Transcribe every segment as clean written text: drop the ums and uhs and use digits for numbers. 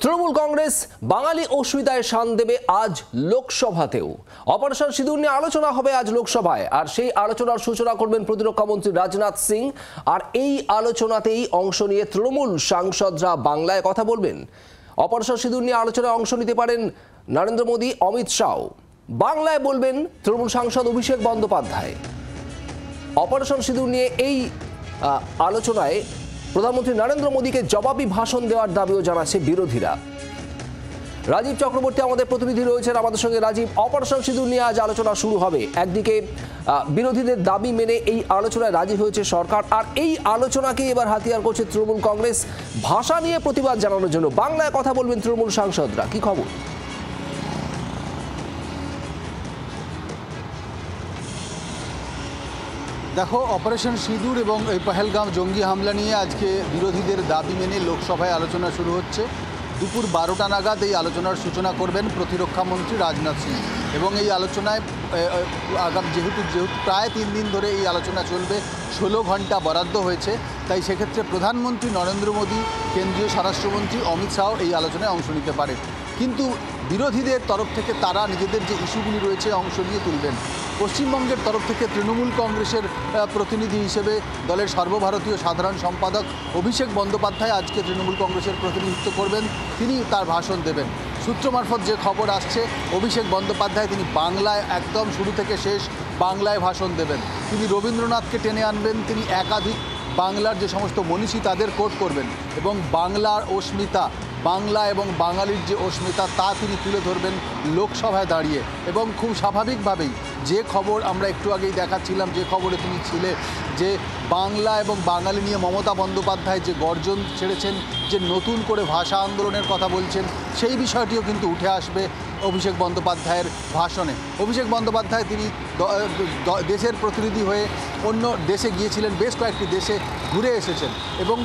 তৃণমূল কংগ্রেস বাঙালি অস্মিতায় শান দেবে আজ লোকসভাতেও। অপারেশন সিঁদুর নিয়ে আলোচনা হবে আজ লোকসভায়, আর সেই আলোচনার সূচনা করবেন প্রতিরক্ষা মন্ত্রী রাজনাথ সিং। আর এই আলোচনাতেই অংশ নিয়ে তৃণমূল সাংসদরা বাংলায় কথা বলবেন। অপারেশন সিঁদুর নিয়ে আলোচনায় অংশ নিতে পারেন নরেন্দ্র মোদী, অমিত শাহ। বাংলায় বলবেন তৃণমূল সাংসদ অভিষেক বন্দ্যোপাধ্যায়। অপারেশন সিঁদুর নিয়ে এই আলোচনায় প্রধানমন্ত্রী নরেন্দ্র মোদীকে জবাবি ভাষণ দেওয়ার দাবিও জানাচ্ছে বিরোধীরা। রাজীব চক্রবর্তী আমাদের প্রতিনিধি রয়েছেন আমাদের সঙ্গে। রাজীব, অপারেশন সিঁদুর নিয়ে আজ আলোচনা শুরু হবে। একদিকে বিরোধীদের দাবি মেনে এই আলোচনায় রাজি হয়েছে সরকার, আর এই আলোচনাকে এবার হাতিয়ার করছে তৃণমূল কংগ্রেস ভাষা নিয়ে প্রতিবাদ জানানোর জন্য। বাংলায় কথা বলবেন তৃণমূল সাংসদরা, কি খবর? দেখো, অপারেশন সিঁদুর এবং এই পহেলগাঁও জঙ্গি হামলা নিয়ে আজকে বিরোধীদের দাবি মেনে লোকসভায় আলোচনা শুরু হচ্ছে। দুপুর 12টা নাগাদ এই আলোচনার সূচনা করবেন প্রতিরক্ষা মন্ত্রী রাজনাথ সিং। এবং এই আলোচনায় যেহেতু প্রায় 3 দিন ধরে এই আলোচনা চলবে, 16 ঘন্টা বরাদ্দ হয়েছে, তাই সেক্ষেত্রে প্রধানমন্ত্রী নরেন্দ্র মোদী, কেন্দ্রীয় স্বরাষ্ট্রমন্ত্রী অমিত শাহ এই আলোচনায় অংশ নিতে পারে। কিন্তু বিরোধীদের তরফ থেকে তারা নিজেদের যে ইস্যুগুলি রয়েছে অংশ নিয়ে তুলবেন। পশ্চিমবঙ্গের তরফ থেকে তৃণমূল কংগ্রেসের প্রতিনিধি হিসেবে দলের সর্বভারতীয় সাধারণ সম্পাদক অভিষেক বন্দ্যোপাধ্যায় আজকে তৃণমূল কংগ্রেসের প্রতিনিধিত্ব করবেন। তিনি তার ভাষণ দেবেন। সূত্র মারফত যে খবর আসছে, অভিষেক বন্দ্যোপাধ্যায় তিনি বাংলায় একদম শুরু থেকে শেষ বাংলায় ভাষণ দেবেন। তিনি রবীন্দ্রনাথকে টেনে আনবেন, তিনি একাধিক বাংলার যে সমস্ত মনীষী তাদের কোট করবেন এবং বাংলার অস্মিতা, বাংলা এবং বাঙালির যে অস্মিতা তা তিনি তুলে ধরবেন লোকসভায় দাঁড়িয়ে। এবং খুব স্বাভাবিকভাবেই যে খবর আমরা একটু আগেই দেখাচ্ছিলাম, যে খবরে তুমি ছিলে, যে বাংলা এবং বাঙালি নিয়ে মমতা বন্দ্যোপাধ্যায় যে গর্জন ছেড়েছেন, যে নতুন করে ভাষা আন্দোলনের কথা বলছেন, সেই বিষয়টিও কিন্তু উঠে আসবে অভিষেক বন্দ্যোপাধ্যায়ের ভাষণে। অভিষেক বন্দ্যোপাধ্যায় তিনি দেশের প্রতিনিধি হয়ে অন্য দেশে গিয়েছিলেন, বেশ কয়েকটি দেশে ঘুরে এসেছেন এবং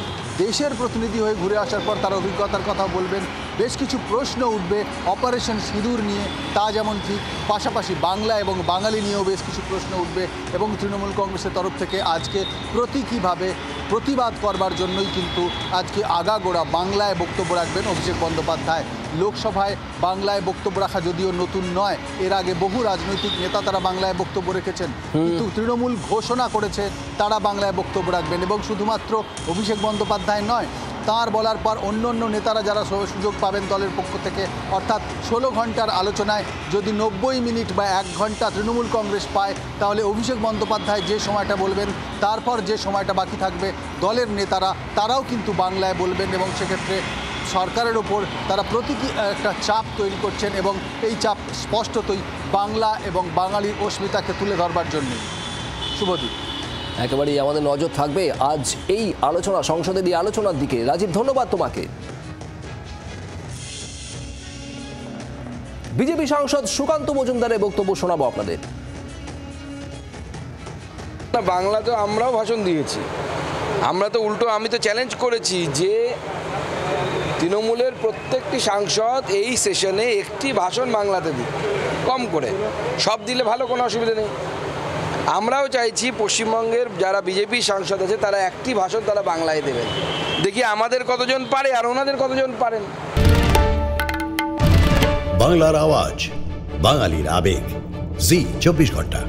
দেশের প্রতিনিধি হয়ে ঘুরে আসার পর তার অভিজ্ঞতার কথা বলবেন। বেশ কিছু প্রশ্ন উঠবে অপারেশন সিঁদুর নিয়ে, তা যেমন ঠিক, পাশাপাশি বাংলা এবং বাঙালি নিয়েও বেশ কিছু প্রশ্ন উঠবে। এবং তৃণমূল কংগ্রেসের তরফ থেকে আজকে প্রতীকীভাবে প্রতিবাদ করবার জন্যই কিন্তু আজকে আগাগোড়া বাংলায় বক্তব্য রাখবেন অভিষেক বন্দ্যোপাধ্যায়। লোকসভায় বাংলায় বক্তব্য রাখা যদিও নতুন নয়, এর আগে বহু রাজনৈতিক নেতা তারা বাংলায় বক্তব্য রেখেছেন, কিন্তু তৃণমূল ঘোষণা করেছে তারা বাংলায় বক্তব্য রাখবেন। এবং শুধুমাত্র অভিষেক বন্দ্যোপাধ্যায় নয়, তাঁর বলার পর অন্য অন্য নেতারা যারা সুযোগ পাবেন দলের পক্ষ থেকে, অর্থাৎ 16 ঘন্টার আলোচনায় যদি 90 মিনিট বা 1 ঘন্টা তৃণমূল কংগ্রেস পায়, তাহলে অভিষেক বন্দ্যোপাধ্যায় যে সময়টা বলবেন তারপর যে সময়টা বাকি থাকবে দলের নেতারা তারাও কিন্তু বাংলায় বলবেন। এবং সেক্ষেত্রে সরকারের ওপর তারা প্রতীকী একটা চাপ তৈরি করছেন এবং এই চাপ স্পষ্টতই বাংলা এবং বাঙালির অস্মিতাকে তুলে ধরবার জন্য। শুভদীপ, একেবারেই আমাদের নজর থাকবে আজ এই আলোচনা, সংসদের এই আলোচনার দিকে। রাজীব, ধন্যবাদ তোমাকে। বিজেপি সাংসদ সুকান্ত মজুমদারের বক্তব্য শোনাবো আপনাদের। বাংলা তো আমরাও ভাষণ দিয়েছি, আমরা তো উল্টো আমি তো চ্যালেঞ্জ করেছি যে তৃণমূলের প্রত্যেকটি সাংসদ এই সেশনে একটি ভাষণ বাংলাতে দিই, কম করে, সব দিলে ভালো, কোনো অসুবিধা নেই। আমরাও চাইছি পশ্চিমবঙ্গের যারা বিজেপি সাংসদ আছে তারা একটি ভাষণ তারা বাংলায় দেবেন, দেখি আমাদের কতজন পারে আর ওনাদের কতজন পারেন। বাংলার আওয়াজ, বাঙালির আবেগ, জি 24 ঘন্টা।